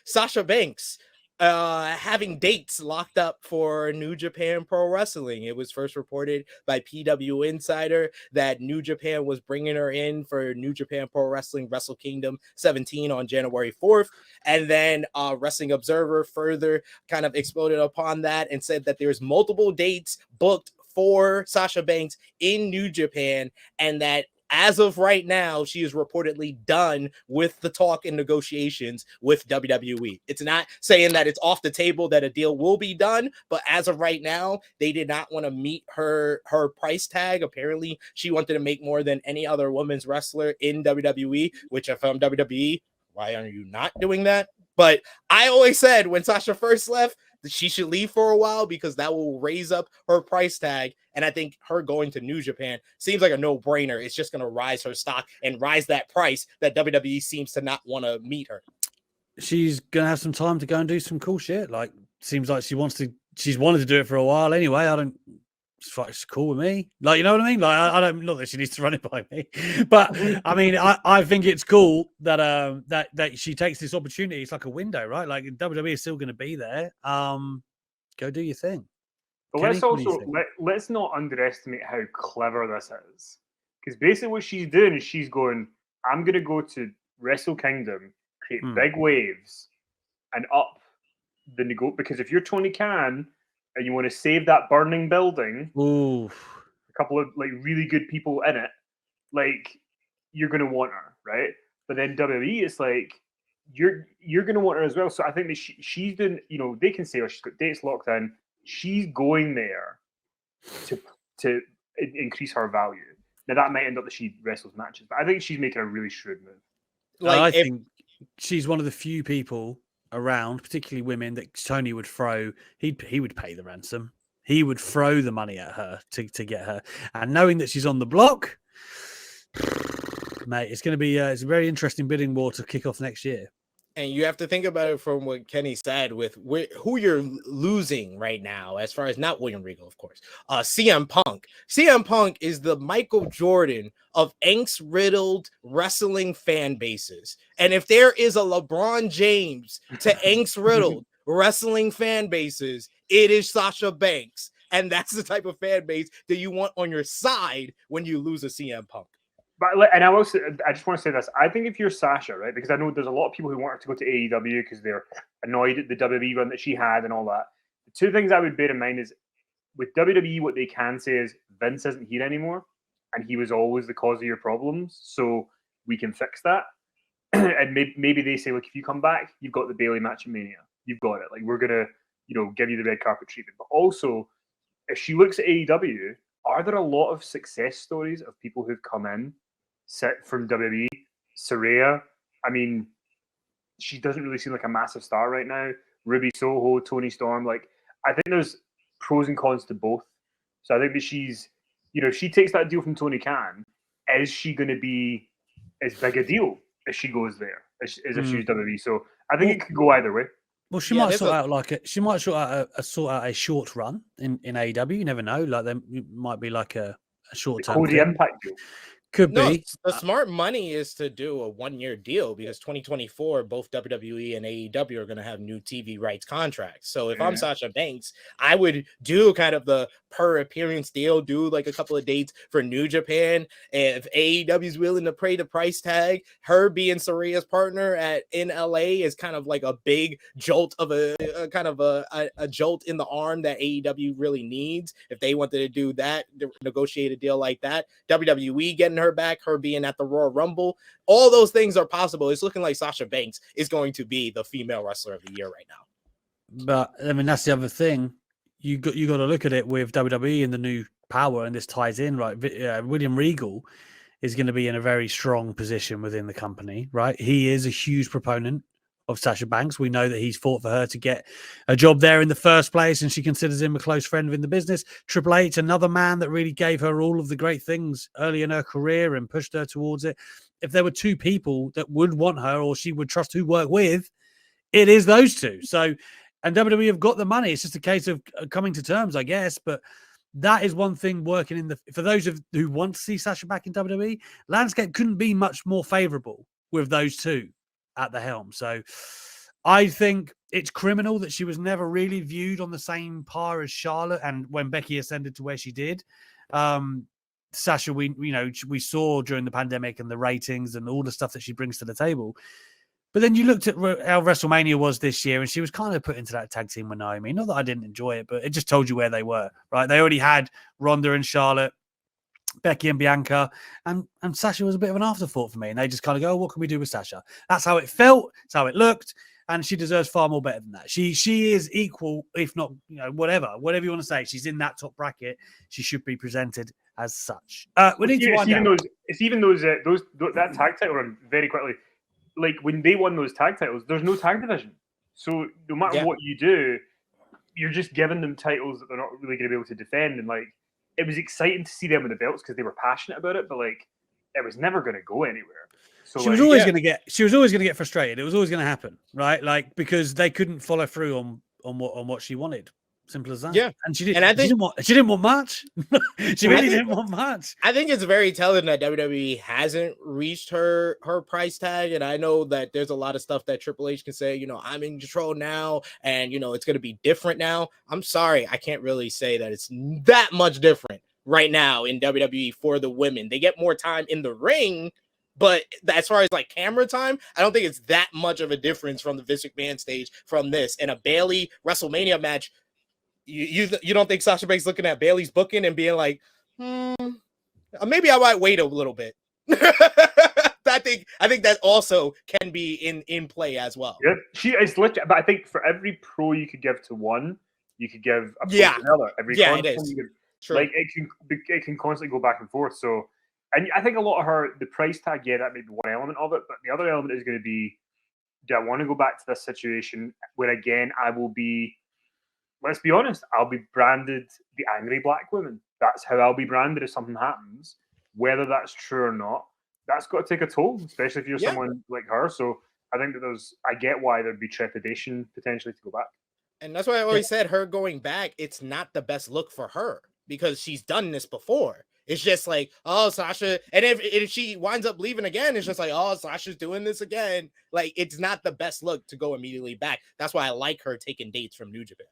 Sasha Banks having dates locked up for New Japan Pro Wrestling. It was first reported by PW Insider that New Japan was bringing her in for New Japan Pro Wrestling Wrestle Kingdom 17 on January 4th. And then Wrestling Observer further kind of exploded upon that and said that there's multiple dates booked for Sasha Banks in New Japan, and that as of right now, she is reportedly done with the talk and negotiations with WWE. It's not saying that it's off the table that a deal will be done, but as of right now, they did not want to meet her price tag. Apparently, she wanted to make more than any other women's wrestler in WWE, which if I'm WWE, why are you not doing that? But I always said when Sasha first left, that she should leave for a while because that will raise up her price tag. And I think her going to New Japan seems like a no-brainer. It's just going to rise her stock and rise that price that WWE seems to not want to meet her. She's going to have some time to go and do some cool shit. Like, seems like she's wanted to do it for a while anyway. It's cool with me. Like, you know what I mean? Like, I don't, not that she needs to run it by me, but I mean, I think it's cool that that she takes this opportunity. It's like a window, right? Like WWE is still going to be there. Go do your thing. But let's not underestimate how clever this is, because basically what she's doing is she's going, I'm going to go to Wrestle Kingdom, create big waves, and up the because if you're Tony Khan and you want to save that burning building, a couple of like really good people in it, like you're going to want her, right? But then WWE, it's like you're going to want her as well. So I think that she's doing, you know, they can say, oh, she's got dates locked in. She's going there to increase her value. Now that might end up that she wrestles matches, but I think she's making a really shrewd move. Like, I think she's one of the few people around, particularly women, that Tony would throw. He would pay the ransom. He would throw the money at her to get her. And knowing that she's on the block, mate, it's going to be it's a very interesting bidding war to kick off next year. And you have to think about it from what Kenny said with who you're losing right now, as far as not William Regal, of course. CM Punk. CM Punk is the Michael Jordan of angst-riddled wrestling fan bases. And if there is a LeBron James to angst-riddled wrestling fan bases, it is Sasha Banks. And that's the type of fan base that you want on your side when you lose a CM Punk. But and I just want to say this. I think if you're Sasha, right, because I know there's a lot of people who want her to go to AEW because they're annoyed at the WWE run that she had and all that. The two things I would bear in mind is with WWE, what they can say is Vince isn't here anymore, and he was always the cause of your problems, so we can fix that. And maybe they say, look, if you come back, you've got the Bayley match at Mania. You've got it. Like, we're gonna, give you the red carpet treatment. But also, if she looks at AEW, are there a lot of success stories of people who've come in set from WWE? Saraya, I mean, she doesn't really seem like a massive star right now. Ruby Soho, Toni Storm, like, I think there's pros and cons to both. So I think that she's, if she takes that deal from Tony Khan, is she going to be as big a deal as she goes there, as if she's WWE? So I think it could go either way. Well, she might sort out a short run in AEW. You never know. Like, there might be like a short term Cody Impact deal. Could be. The smart money is to do a 1-year deal because 2024, both WWE and AEW are going to have new TV rights contracts. So if I'm Sasha Banks, I would do kind of the per appearance deal, do like a couple of dates for New Japan. And if AEW is willing to pay the price tag, her being Saraya's partner in LA is kind of like a big jolt of a jolt in the arm that AEW really needs. If they wanted to do that, negotiate a deal like that, WWE getting her back, her being at the Royal Rumble, all those things are possible. It's looking like Sasha Banks is going to be the female wrestler of the year right now. But I mean, that's the other thing. You got to look at it with WWE and the new power, and this ties in, right? William Regal is going to be in a very strong position within the company, right? He is a huge proponent of Sasha Banks. We know that he's fought for her to get a job there in the first place, and she considers him a close friend within the business. Triple H, another man that really gave her all of the great things early in her career and pushed her towards it. If there were two people that would want her or she would trust to work with, it is those two. So, and WWE have got the money. It's just a case of coming to terms, I guess. But that is one thing working for those who want to see Sasha back in WWE, landscape couldn't be much more favorable with those two at the helm. So I think it's criminal that she was never really viewed on the same par as Charlotte, and when Becky ascended to where she did. Sasha, we saw during the pandemic and the ratings and all the stuff that she brings to the table. But then you looked at how WrestleMania was this year, and she was kind of put into that tag team with Naomi. Not that I didn't enjoy it, but it just told you where they were, right? They already had Ronda and Charlotte, Becky and Bianca, and Sasha was a bit of an afterthought for me. And they just kind of go, what can we do with Sasha? That's how it felt. That's how it looked. And she deserves far more better than that. She is equal, if not, whatever you want to say. She's in that top bracket. She should be presented as such. We need to wind down. It's even that tag title run very quickly. Like when they won those tag titles, there's no tag division. So no matter what you do, you're just giving them titles that they're not really going to be able to defend. And like, it was exciting to see them with the belts because they were passionate about it, but like, it was never going to go anywhere. So she was always going to get frustrated. It was always going to happen, right? Like, because they couldn't follow through on what she wanted. Simple as that. Yeah, and she didn't. She didn't want much. She really didn't want much. I think it's very telling that WWE hasn't reached her price tag, and I know that there's a lot of stuff that Triple H can say. I'm in control now, and it's going to be different now. I'm sorry, I can't really say that it's that much different right now in WWE for the women. They get more time in the ring. But as far as like camera time, I don't think it's that much of a difference from the Vince McMahon stage from this. And a Bayley WrestleMania match, you don't think Sasha Banks looking at Bayley's booking and being like, maybe I might wait a little bit. I think that also can be in play as well. Yeah, she is legit. But I think for every pro you could give to one, you could give a pro to another. It is. Like it can constantly go back and forth. So. And I think a lot of the price tag, that may be one element of it, but the other element is going to be, do I want to go back to this situation where, again, I will be, let's be honest, I'll be branded the angry black woman. That's how I'll be branded if something happens. Whether that's true or not, that's got to take a toll, especially if you're someone like her. So I think that I get why there'd be trepidation potentially to go back. And that's why I always said her going back, it's not the best look for her because she's done this before. It's just like, oh, Sasha. And if she winds up leaving again, it's just like, oh, Sasha's doing this again. Like, it's not the best look to go immediately back. That's why I like her taking dates from New Japan.